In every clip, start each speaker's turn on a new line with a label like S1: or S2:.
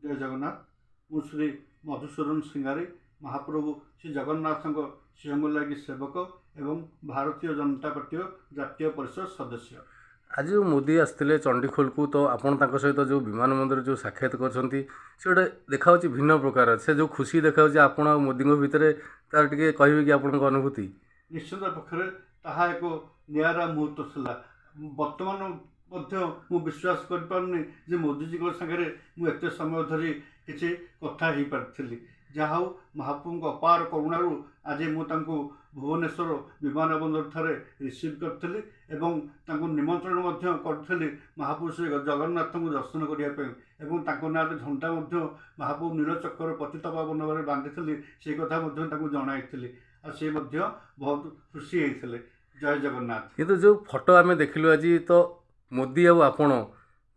S1: जय जगन्नाथ। मु श्री मधुसूदन सिंगारी महाप्रभु श्री जगन्नाथ शिशु लगी सेवक एवं भारतीय जनता पार्टी जातीय परिषद सदस्य।
S2: आज जो मोदी आसते चंडीखोल को तो आपण सहित जो विमान बंदर जो साक्षात कर गोटे देखा भिन्न प्रकार से जो खुशी देखा आपण मोदी भितर तार टे कहे कि आपण अनुभूति
S1: निश्चित पक्षे ताहा एक निरा मुहूर्त था। बर्तमान मु विश्वास कर पारनी जे मोदीजी सागर मुझे समय धरी किसी कथा हो पारी जहा महाप्रभु अपार करुणारू आज मुझे भुवनेश्वर विमान बंदर ठारे रिसीव करी निमंत्रण करी महाप्रभु श्री जगन्नाथ को दर्शन करने ना झंडा महाप्रभु नीलचक्र पतित पावन भाव बांधी से कथा जनाई से बहुत खुशी होते। जय जगन्नाथ।
S2: किंतु जो फोटो आम देखिलु आज तो मोदी आउ आपण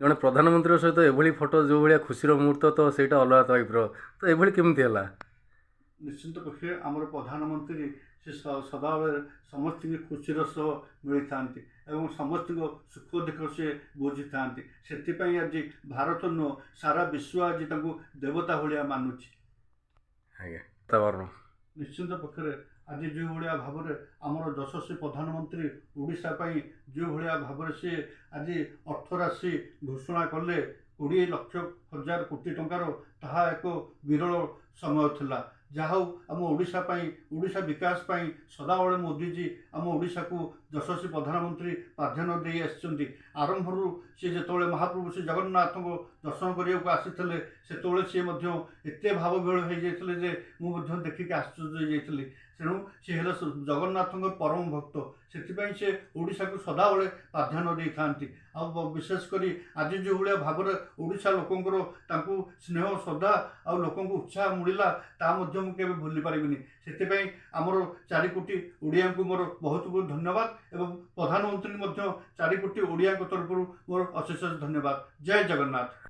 S2: जड़े प्रधानमंत्री सहित एभली फोटो जो भाया खुशी मुहूर्त तो सहीटा अलग टाइप्र तो ये केमती है?
S1: निश्चित पक्षे आमर प्रधानमंत्री से सदाबले समस्त खुशीर सह मिली था समस्त सुख दुख से बुझी था से आज भारत नुह सारा विश्व आज देवता भाया मानुची। निश्चित पक्षे आज जो भाया भाव में आमर यशस्वी प्रधानमंत्री ओडिशा पाई जो भाया भाव से आज अर्थराशि घोषणा कले 20 लाख हजार कोटी टंकार ताहा एक विरल समय थिला जहा आम ओडिशा पाई ओडिशा विकास पाई सदाबले मोदीजी आम ओडिशा को यशस्वी प्रधानमंत्री प्राधान्य दे आसछन्ती। आरंभ सी जो महाप्रभु श्री जगन्नाथ को दर्शन करने को आसी से एत भाव विहल हो जाते जे मुझे देखिक आश्चर्य हो तेणु सी है जगन्नाथ परम भक्त से ओडिशा को सदाबले प्राधान्य दे था। विशेषकर आज जो भाया भाव में ओडिशा लोकंर स्नेह श्रद्धा आ लोक उत्साह मिलला मुझे भूली पारिनी से आमर 4 कोटी ओडिया को मोर बहुत बहुत धन्यवाद एवं प्रधानमंत्री 4 कोटी ओडिया तरफ मोर अशेष धन्यवाद। जय जगन्नाथ।